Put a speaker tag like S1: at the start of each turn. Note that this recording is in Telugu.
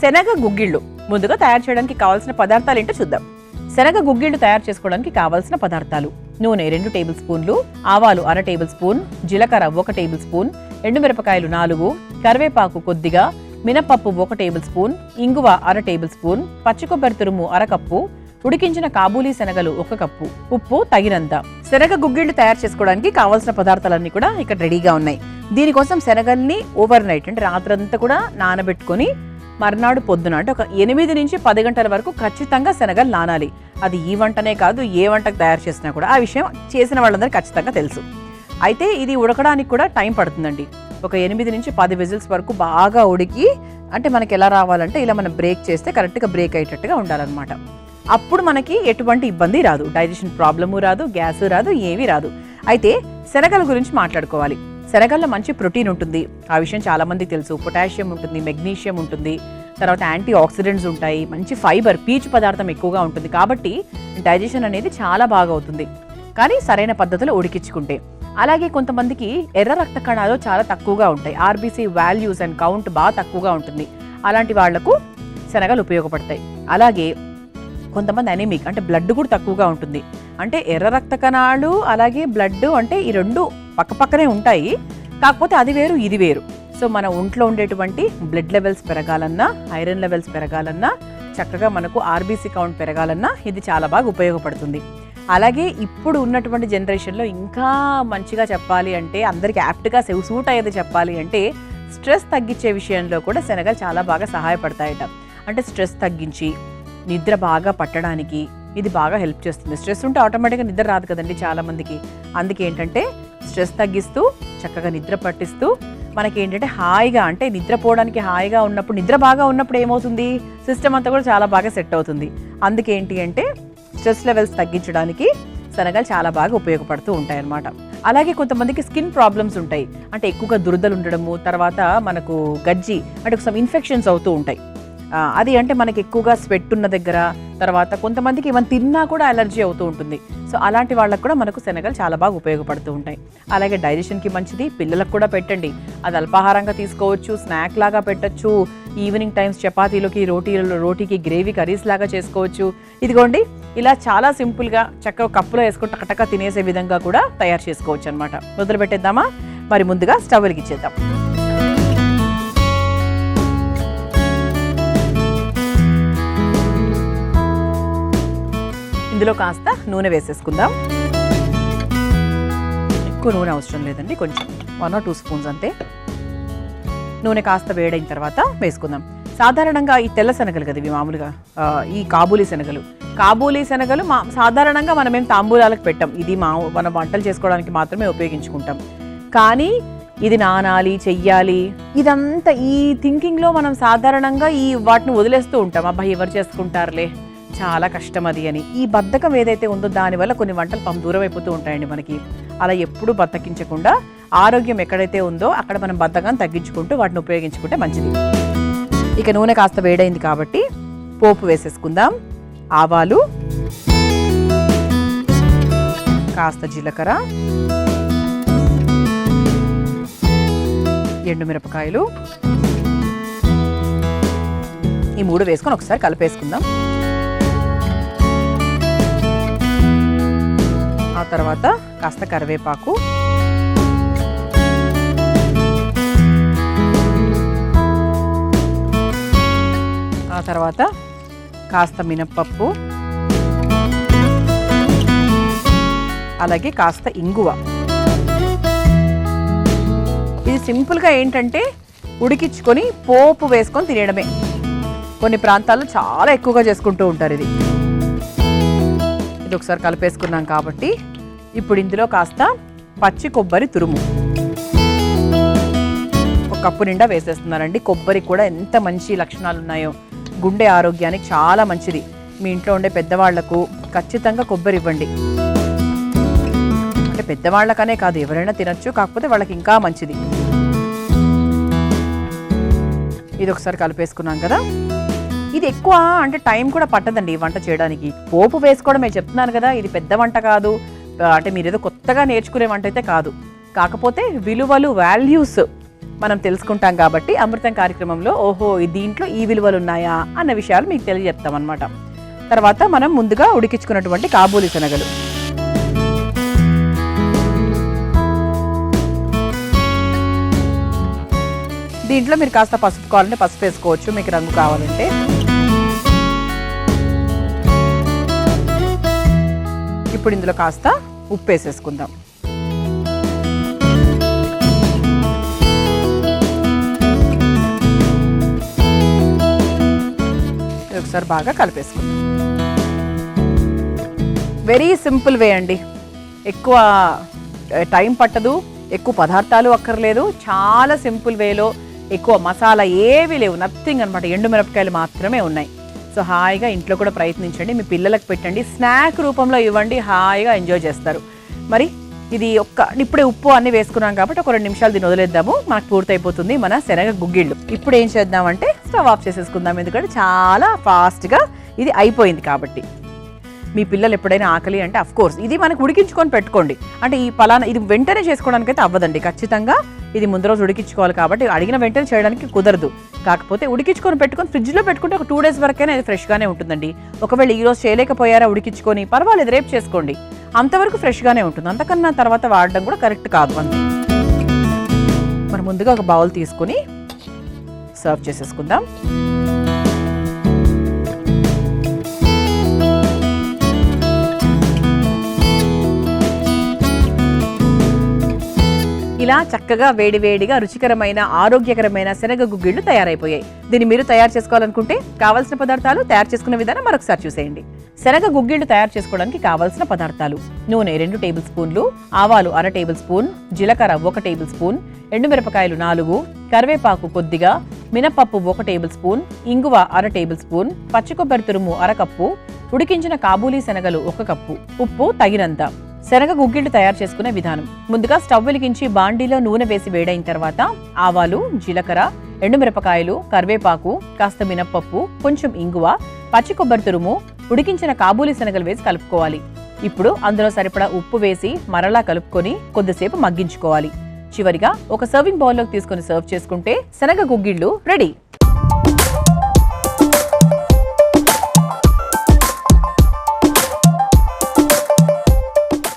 S1: శనగ గుగ్గిళ్ళు ముందుగా తయారు చేయడానికి కావాల్సిన పదార్థాలు ఏంటో చూద్దాం. శనగ గుగ్గిళ్ళు తయారు చేసుకోవడానికి కావాల్సిన పదార్థాలు: నూనె 2 టేబుల్ స్పూన్లు, ఆవాలు 1/2 టేబుల్ స్పూన్, జీలకర్ర 1 టేబుల్ స్పూన్, ఎండుమిరపకాయలు 4, కరివేపాకు కొద్దిగా, మినపప్పు 1 టేబుల్ స్పూన్, ఇంగువ 1/2 టేబుల్ స్పూన్, పచ్చి కొబ్బరి తురుము 1/2 కప్పు, ఉడికించిన కాబూలీ శనగలు 1 కప్పు, ఉప్పు తగినంత. శనగ గుగ్గిళ్ళు తయారు చేసుకోవడానికి కావాల్సిన పదార్థాలన్నీ కూడా ఇక్కడ రెడీగా ఉన్నాయి. దీనికోసం శనగల్ని ఓవర్ నైట్ అంటే రాత్రంతా కూడా నానబెట్టుకొని మర్నాడు పొద్దున అంటే ఒక 8 నుంచి 10 గంటల వరకు ఖచ్చితంగా శనగలు నానాలి. అది ఈ వంటనే కాదు, ఏ వంటకు తయారు చేసినా కూడా ఆ విషయం చేసిన వాళ్ళందరికీ ఖచ్చితంగా తెలుసు. అయితే ఇది ఉడకడానికి కూడా టైం పడుతుందండి. ఒక 8 నుంచి 10 విజిల్స్ వరకు బాగా ఉడికి, అంటే మనకి ఎలా రావాలంటే ఇలా మనం బ్రేక్ చేస్తే కరెక్ట్గా బ్రేక్ అయ్యేటట్టుగా ఉండాలన్నమాట. అప్పుడు మనకి ఎటువంటి ఇబ్బంది రాదు, డైజెషన్ ప్రాబ్లము రాదు, గ్యాస్ రాదు, ఏమీ రాదు. అయితే శనగల గురించి మాట్లాడుకోవాలి. శనగల్లో మంచి ప్రోటీన్ ఉంటుంది, ఆ విషయం చాలా మందికి తెలుసు. పొటాషియం ఉంటుంది, మెగ్నీషియం ఉంటుంది, తర్వాత యాంటీ ఆక్సిడెంట్స్ ఉంటాయి, మంచి ఫైబర్, పీచు పదార్థం ఎక్కువగా ఉంటుంది. కాబట్టి డైజెషన్ అనేది చాలా బాగా అవుతుంది, కానీ సరైన పద్ధతిలో ఉడికించుకుంటే. అలాగే కొంతమందికి ఎర్ర రక్త కణాలు చాలా తక్కువగా ఉంటాయి, ఆర్బీసీ వాల్యూస్ అండ్ కౌంట్ బాగా తక్కువగా ఉంటుంది. అలాంటి వాళ్లకు శనగలు ఉపయోగపడతాయి. అలాగే కొంతమంది అనీమిక్ అంటే బ్లడ్ కూడా తక్కువగా ఉంటుంది. అంటే ఎర్ర రక్త కణాలు అలాగే బ్లడ్ అంటే ఈ రెండు పక్కపక్కనే ఉంటాయి, కాకపోతే అది వేరు ఇది వేరు. సో మన ఒంట్లో ఉండేటువంటి బ్లడ్ లెవెల్స్ పెరగాలన్నా, ఐరన్ లెవెల్స్ పెరగాలన్నా, చక్కగా మనకు ఆర్బీసీ కౌంట్ పెరగాలన్నా ఇది చాలా బాగా ఉపయోగపడుతుంది. అలాగే ఇప్పుడు ఉన్నటువంటి జనరేషన్లో ఇంకా మంచిగా చెప్పాలి అంటే, అందరికీ యాప్ట్గా సూట్ అయ్యేది చెప్పాలి అంటే, స్ట్రెస్ తగ్గించే విషయంలో కూడా శనగలు చాలా బాగా సహాయపడతాయట. అంటే స్ట్రెస్ తగ్గించి నిద్ర బాగా పట్టడానికి ఇది బాగా హెల్ప్ చేస్తుంది. స్ట్రెస్ ఉంటే ఆటోమేటిక్గా నిద్ర రాదు కదండి చాలా మందికి. అందుకే ఏంటంటే స్ట్రెస్ తగ్గిస్తూ చక్కగా నిద్ర పట్టిస్తూ మనకి ఏంటంటే హాయిగా, అంటే నిద్రపోవడానికి హాయిగా ఉన్నప్పుడు, నిద్ర బాగా ఉన్నప్పుడు ఏమవుతుంది, సిస్టమ్ అంతా కూడా చాలా బాగా సెట్ అవుతుంది. అందుకే ఏంటి అంటే స్ట్రెస్ లెవెల్స్ తగ్గించడానికి శనగలు చాలా బాగా ఉపయోగపడుతూ ఉంటాయి అన్నమాట. అలాగే కొంతమందికి స్కిన్ ప్రాబ్లమ్స్ ఉంటాయి, అంటే ఎక్కువగా దురదలు ఉండడము, తర్వాత మనకు గజ్జి అంటే ఒకసారి ఇన్ఫెక్షన్స్ అవుతూ ఉంటాయి. అది అంటే మనకి ఎక్కువగా స్వెట్ ఉన్న దగ్గర, తర్వాత కొంతమందికి ఏమైనా తిన్నా కూడా అలర్జీ అవుతూ ఉంటుంది. సో అలాంటి వాళ్ళకు కూడా మనకు శనగలు చాలా బాగా ఉపయోగపడుతూ ఉంటాయి. అలాగే డైజెషన్కి మంచిది, పిల్లలకు కూడా పెట్టండి. అది అల్పాహారంగా తీసుకోవచ్చు, స్నాక్ లాగా పెట్టచ్చు, ఈవినింగ్ టైమ్స్ చపాతీలోకి, రోటీకి గ్రేవీ కర్రీస్ లాగా చేసుకోవచ్చు. ఇదిగోండి ఇలా చాలా సింపుల్గా చక్కగా కప్పులో వేసుకొని టకటక తినేసే విధంగా కూడా తయారు చేసుకోవచ్చు అనమాట. మొదలు పెట్టేద్దామా? మరి ముందుగా స్టవ్ వెలిగించేద్దాం. ఇందులో కాస్త నూనె వేసేసుకుందాం. ఎక్కువ నూనె అవసరం లేదండి, కొంచెం 1 or 2 స్పూన్స్ అంతే. నూనె కాస్త వేడైన తర్వాత వేసుకుందాం. సాధారణంగా ఈ తెల్ల శనగలు కదా ఇవి, మామూలుగా ఈ కాబూలీ శనగలు సాధారణంగా మనం ఏం తాంబూలాలకు పెట్టాం, ఇది మనం వంటలు చేసుకోవడానికి మాత్రమే ఉపయోగించుకుంటాం. కానీ ఇది నానాలి, చెయ్యాలి, ఇదంతా ఈ థింకింగ్లో మనం సాధారణంగా వాటిని వదిలేస్తూ ఉంటాం. అబ్బాయి ఎవరు చేసుకుంటారులే, చాలా కష్టం అది అని. ఈ బద్ధకం ఏదైతే ఉందో దానివల్ల కొన్ని వంటలు దూరం అయిపోతూ ఉంటాయండి మనకి. అలా ఎప్పుడూ బద్ధకించకుండా ఆరోగ్యం ఎక్కడైతే ఉందో అక్కడ మనం బద్ధకాన్ని తగ్గించుకుంటూ వాటిని ఉపయోగించుకుంటే మంచిది. ఇక నూనె కాస్త వేడైంది కాబట్టి పోపు వేసేసుకుందాం. ఆవాలు, కాస్త జీలకర్ర, ఎండుమిరపకాయలు, ఈ 3 వేసుకొని ఒకసారి కలిపేసుకుందాం. ఆ తర్వాత కాస్త కరివేపాకు, ఆ తర్వాత కాస్త మినప్పప్పు, అలాగే కాస్త ఇంగువ. ఇది సింపుల్గా ఏంటంటే ఉడికించుకొని పోపు వేసుకొని తినేయడమే. కొన్ని ప్రాంతాల్లో చాలా ఎక్కువగా చేసుకుంటూ ఉంటారు ఇది. ఇది ఒకసారి కలిపేసుకున్నాం కాబట్టి ఇప్పుడు ఇందులో కాస్త పచ్చి కొబ్బరి తురుము 1 కప్పు నిండా వేసేస్తున్నారండి. కొబ్బరి కూడా ఎంత మంచి లక్షణాలు ఉన్నాయో, గుండె ఆరోగ్యానికి చాలా మంచిది. మీ ఇంట్లో ఉండే పెద్దవాళ్లకు ఖచ్చితంగా కొబ్బరి ఇవ్వండి. అంటే పెద్దవాళ్ళకనే కాదు, ఎవరైనా తినచ్చు, కాకపోతే వాళ్ళకి ఇంకా మంచిది. ఇది ఒకసారి కలిపేసుకున్నాం కదా. ఇది ఎక్కువ అంటే టైం కూడా పట్టదండి ఈ వంట చేయడానికి. పోపు వేసుకోవడమే చెప్తున్నాను కదా, ఇది పెద్ద వంట కాదు, అంటే మీరు ఏదో కొత్తగా నేర్చుకునే వంట అయితే కాదు. కాకపోతే విలువలు, వాల్యూస్ మనం తెలుసుకుంటాం కాబట్టి అమృతం కార్యక్రమంలో ఓహో దీంట్లో ఈ విలువలు ఉన్నాయా అన్న విషయాలు మీకు తెలియజెప్తాం అనమాట. తర్వాత మనం ముందుగా ఉడికించుకున్నటువంటి కాబూలి శనగలు, దీంట్లో మీరు కాస్త పసుపు కావాలంటే పసుపు వేసుకోవచ్చు, మీకు రంగు కావాలంటే. ఇప్పుడు ఇందులో కాస్త ఉప్పు వేసేసుకుందాం. ఒకసారి బాగా కలిపేసుకుందాం. వెరీ సింపుల్ వే అండి, ఎక్కువ టైం పట్టదు, ఎక్కువ పదార్థాలు అక్కర్లేదు, చాలా సింపుల్ వేలో, ఎక్కువ మసాలా ఏవి లేవు, నథింగ్ అనమాట. ఎండుమిరపకాయలు మాత్రమే ఉన్నాయి. సో హాయిగా ఇంట్లో కూడా ప్రయత్నించండి, మీ పిల్లలకు పెట్టండి, స్నాక్ రూపంలో ఇవ్వండి, హాయిగా ఎంజాయ్ చేస్తారు. మరి ఇది ఇప్పుడే ఉప్పు అన్నీ వేసుకున్నాం కాబట్టి ఒక 2 నిమిషాలు దీన్ని వదిలేద్దాము, మనకు పూర్తయిపోతుంది మన శనగ గుగ్గిళ్ళు. ఇప్పుడు ఏం చేద్దామంటే స్టవ్ ఆఫ్ చేసేసుకుందాం, ఎందుకంటే చాలా ఫాస్ట్గా ఇది అయిపోయింది కాబట్టి. మీ పిల్లలు ఎప్పుడైనా ఆకలి అంటే అఫ్ కోర్స్ ఇది మనకు ఉడికించుకొని పెట్టుకోండి. అంటే ఈ పలానా ఇది వెంటనే చేసుకోవడానికి అయితే అవ్వదండి, ఖచ్చితంగా ఇది ముందు రోజు ఉడికించుకోవాలి కాబట్టి అడిగిన వెంటనే చేయడానికి కుదరదు. కాకపోతే ఉడికించుకొని పెట్టుకొని ఫ్రిడ్జ్లో పెట్టుకుంటే ఒక 2 డేస్ వరకైనా ఇది ఫ్రెష్గానే ఉంటుందండి. ఒకవేళ ఈ రోజు చేయలేకపోయారా ఉడికించుకొని, పర్వాలేదు రేపు చేసుకోండి, అంతవరకు ఫ్రెష్గానే ఉంటుంది. అంతకన్నా తర్వాత వాడడం కూడా కరెక్ట్ కాదు. అంతే. మరి ముందుగా ఒక బౌల్ తీసుకొని సర్వ్ చేసేసుకుందాం. ఇలా చక్కగా వేడివేడిగా రుచికరమైన ఆరోగ్యకరమైన శనగ గుగ్గిళ్ళు తయారైపోయాయి. దీన్ని మీరు తయారు చేసుకోవాలనుకుంటే కావాల్సిన పదార్థాలు, తయారు చేసుకునే విధానం మరొకసారి చూసేయండి. శనగ గుగ్గిళ్ళు తయారు చేసుకోవడానికి కావాల్సిన పదార్థాలు: నూనె 2 టేబుల్ స్పూన్లు, ఆవాలు 1/2 టేబుల్ స్పూన్, జీలకర్ర 1 టేబుల్ స్పూన్, ఎండుమిరపకాయలు 4, కరివేపాకు కొద్దిగా, మినపప్పు 1 టేబుల్ స్పూన్, ఇంగువ 1/2 టేబుల్ స్పూన్, పచ్చి కొబ్బరి తురుము 1/2 కప్పు, ఉడికించిన కాబూలీ శనగలు 1 కప్పు, ఉప్పు తగినంత. శనగ గుగ్గిళ్ళు తయారు చేసుకునే విధానం: ముందుగా స్టవ్ వెలిగించి బాండీలో నూనె వేసి వేడైన తర్వాత ఆవాలు, జీలకర్ర, ఎండుమిరపకాయలు, కరివేపాకు, కాస్త మినప్పప్పు, కొంచెం ఇంగువ, పచ్చి కొబ్బరి తురుము, ఉడికించిన కాబూలీ శనగలు వేసి కలుపుకోవాలి. ఇప్పుడు అందులో సరిపడా ఉప్పు వేసి మరలా కలుపుకొని కొద్దిసేపు మగ్గించుకోవాలి. చివరిగా ఒక సర్వింగ్ బౌల్లోకి తీసుకొని సర్వ్ చేసుకుంటే శనగ గుగ్గిళ్ళు రెడీ.